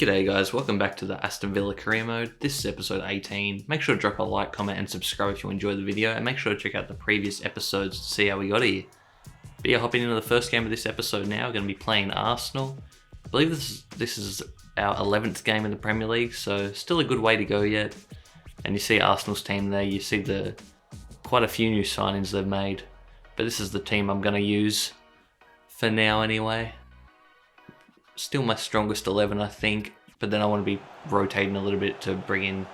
G'day guys, welcome back to the Aston Villa career mode. This is episode 18. Make sure to drop a like, comment and subscribe if you enjoyed the video, and make sure to check out the previous episodes to see how we got here. But yeah, hopping into the first game of this episode now, we're going to be playing Arsenal. I believe this is our 11th game in the Premier League, so still a good way to go yet. And you see Arsenal's team there, you see quite a few new signings they've made. But this is the team I'm going to use for now anyway. Still my strongest 11, I think, but then I want to be rotating a little bit to bring in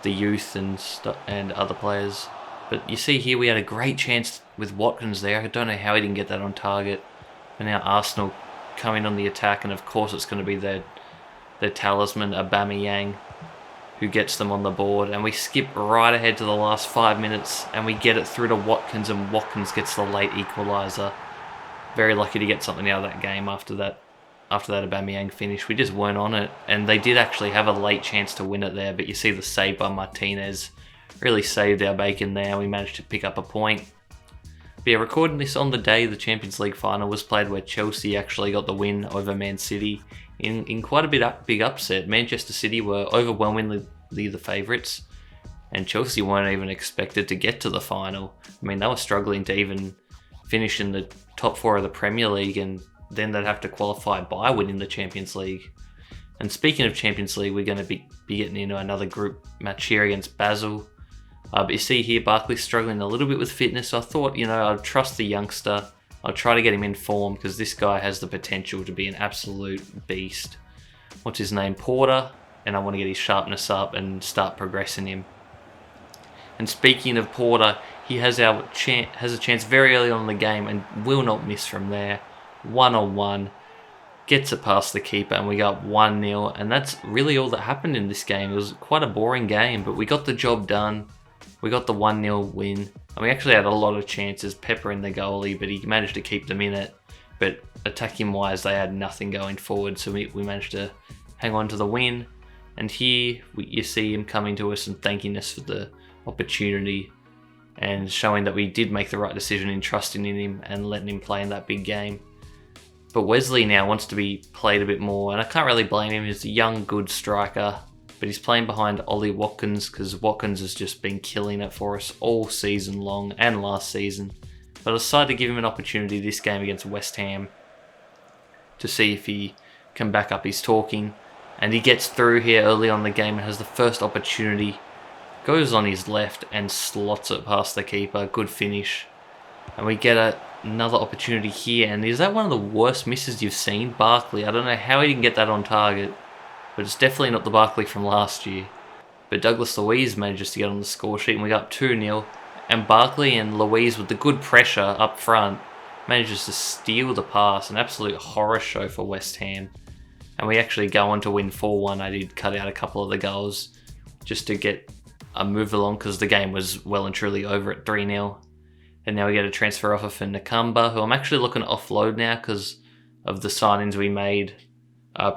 the youth and other players. But you see here we had a great chance with Watkins there. I don't know how he didn't get that on target. But now Arsenal coming on the attack, and of course it's going to be their talisman Aubameyang who gets them on the board. And we skip right ahead to the last 5 minutes and we get it through to Watkins, and Watkins gets the late equaliser. Very lucky to get something out of that game after that Aubameyang finish. We just weren't on it, and they did actually have a late chance to win it there, but you see the save by Martinez really saved our bacon there. We managed to pick up a point. But yeah, recording this on the day the Champions League final was played, where Chelsea actually got the win over Man City in quite a big upset. Manchester City were overwhelmingly the favourites, and Chelsea weren't even expected to get to the final. I mean, they were struggling to even finish in the top 4 of the Premier League, and then they'd have to qualify by winning the Champions League. And speaking of Champions League, we're going to be getting into another group match here against Basel. But you see here, Barkley's struggling a little bit with fitness. So I thought, I'd trust the youngster. I'll try to get him in form, because this guy has the potential to be an absolute beast. What's his name? Porter. And I want to get his sharpness up and start progressing him. And speaking of Porter, he has a chance very early on in the game and will not miss from there. 1-on-1, gets it past the keeper, and we go up 1-0, and that's really all that happened in this game. It was quite a boring game, but we got the job done. We got the 1-0 win, and we actually had a lot of chances, Pepper in the goalie, but he managed to keep them in it. But attacking wise, they had nothing going forward, so we managed to hang on to the win. And here you see him coming to us and thanking us for the opportunity, and showing that we did make the right decision in trusting in him and letting him play in that big game. But Wesley now wants to be played a bit more, and I can't really blame him. He's a young, good striker, but he's playing behind Ollie Watkins, because Watkins has just been killing it for us all season long and last season. But I decided to give him an opportunity this game against West Ham to see if he can back up his talking. And he gets through here early on in the game and has the first opportunity. Goes on his left and slots it past the keeper. Good finish. And we get another opportunity here, and is that one of the worst misses you've seen? Barkley, I don't know how he didn't get that on target, but it's definitely not the Barkley from last year. But Douglas Luiz manages to get on the score sheet, and we got up 2-0, and Barkley and Luiz, with the good pressure up front, manages to steal the pass. An absolute horror show for West Ham, and we actually go on to win 4-1. I did cut out a couple of the goals just to get a move along, because the game was well and truly over at 3-0. And now we get a transfer offer for Nakamba, who I'm actually looking to offload now because of the signings we made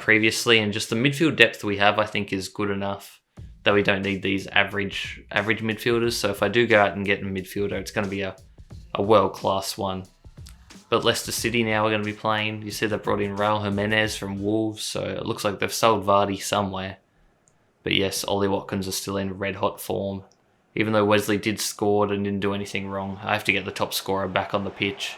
previously. And just the midfield depth we have, I think, is good enough that we don't need these average midfielders. So if I do go out and get a midfielder, it's going to be a world-class one. But Leicester City now we're going to be playing. You see they brought in Raul Jimenez from Wolves, so it looks like they've sold Vardy somewhere. But yes, Ollie Watkins is still in red-hot form. Even though Wesley did score and didn't do anything wrong, I have to get the top scorer back on the pitch.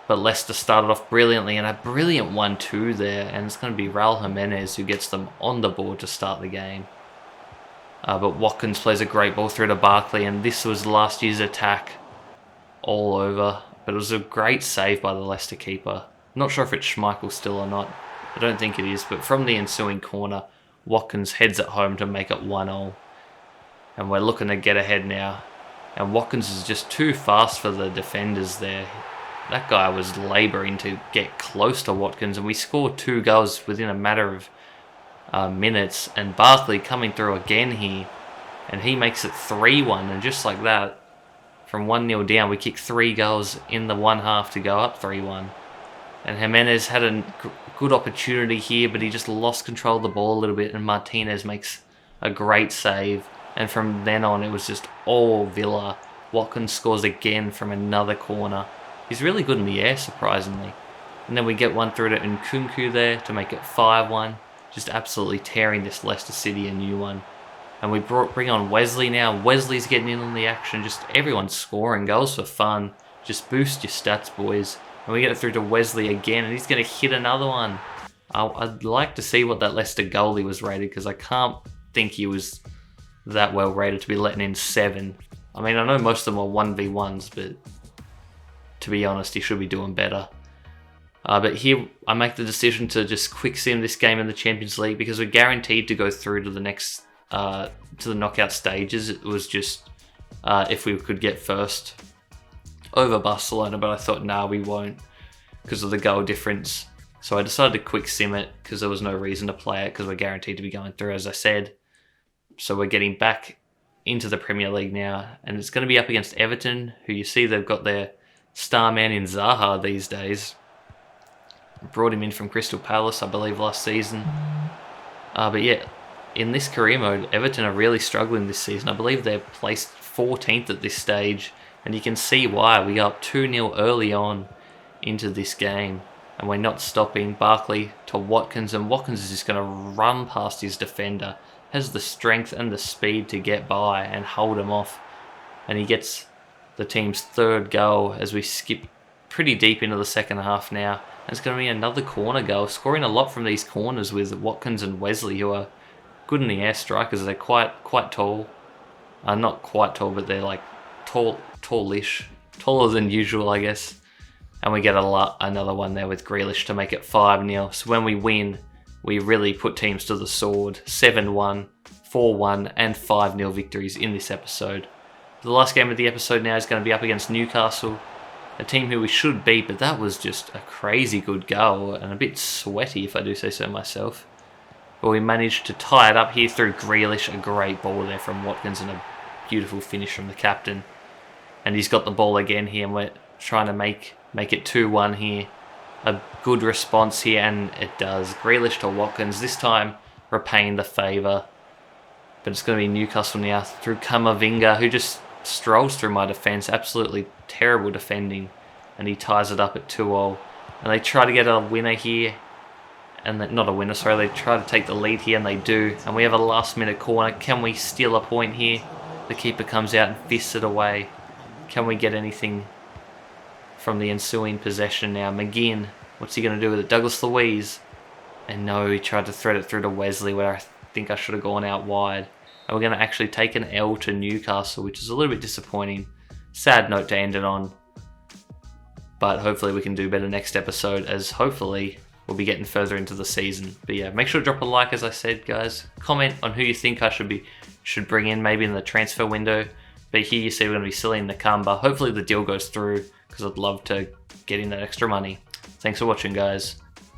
But Leicester started off brilliantly, and a brilliant 1-2 there, and it's going to be Raul Jimenez who gets them on the board to start the game. But Watkins plays a great ball through to Barkley, and this was last year's attack all over. But it was a great save by the Leicester keeper. Not sure if it's Schmeichel still or not. I don't think it is, but from the ensuing corner, Watkins heads it home to make it 1-0. And we're looking to get ahead now. And Watkins is just too fast for the defenders there. That guy was labouring to get close to Watkins. And we scored 2 goals within a matter of minutes. And Barkley coming through again here. And he makes it 3-1. And just like that, from 1-0 down, we kick 3 goals in the one half to go up 3-1. And Jimenez had a good opportunity here, but he just lost control of the ball a little bit. And Martinez makes a great save. And from then on, it was just all Villa. Watkins scores again from another corner. He's really good in the air, surprisingly. And then we get one through to Nkunku there to make it 5-1. just absolutely tearing this Leicester City a new one. And we bring on Wesley now. Wesley's getting in on the action. Just everyone's scoring goals for fun. Just boost your stats, boys. And we get it through to Wesley again, and he's going to hit another one. I'd like to see what that Leicester goalie was rated, because I can't think he was that well rated to be letting in 7. I mean, I know most of them are 1v1s, but to be honest, he should be doing better. But here, I make the decision to just quick sim this game in the Champions League, because we're guaranteed to go through to the next, to the knockout stages. It was just if we could get first over Barcelona, but I thought, nah, we won't, because of the goal difference. So I decided to quick sim it, because there was no reason to play it, because we're guaranteed to be going through, as I said. So we're getting back into the Premier League now, and it's going to be up against Everton, who you see they've got their star man in Zaha these days. Brought him in from Crystal Palace, I believe, last season. But yeah, in this career mode, Everton are really struggling this season. I believe they're placed 14th at this stage, and you can see why. We go up 2-0 early on into this game, and we're not stopping. Barkley to Watkins, and Watkins is just going to run past his defender. Has the strength and the speed to get by and hold him off. And he gets the team's 3rd goal as we skip pretty deep into the second half now. And it's going to be another corner goal. Scoring a lot from these corners with Watkins and Wesley, who are good in the air strikers. They're quite tall. Not quite tall, but they're like tallish. Taller than usual, I guess. And we get another one there with Grealish to make it 5-0. So when we win, we really put teams to the sword. 7-1, 4-1, and 5-0 victories in this episode. The last game of the episode now is going to be up against Newcastle, a team who we should beat, but that was just a crazy good goal, and a bit sweaty if I do say so myself. But we managed to tie it up here through Grealish, a great ball there from Watkins, and a beautiful finish from the captain. And he's got the ball again here, and we're trying to make it 2-1 here. A good response here, and it does. Grealish to Watkins, this time repaying the favour. But it's going to be Newcastle now through Kamavinga, who just strolls through my defence. Absolutely terrible defending. And he ties it up at 2-0. And they try to get a winner here. And not a winner, sorry. They try to take the lead here, and they do. And we have a last-minute corner. Can we steal a point here? The keeper comes out and fists it away. Can we get anything from the ensuing possession now? McGinn, what's he going to do with it? Douglas Luiz. And no, he tried to thread it through to Wesley, where I think I should have gone out wide. And we're going to actually take an L to Newcastle, which is a little bit disappointing. Sad note to end it on. But hopefully we can do better next episode, as hopefully we'll be getting further into the season. But yeah, make sure to drop a like, as I said, guys. Comment on who you think I should bring in, maybe in the transfer window. But here you see we're going to be selling Nakamba. Hopefully the deal goes through, because I'd love to get in that extra money. Thanks for watching, guys.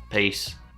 Peace.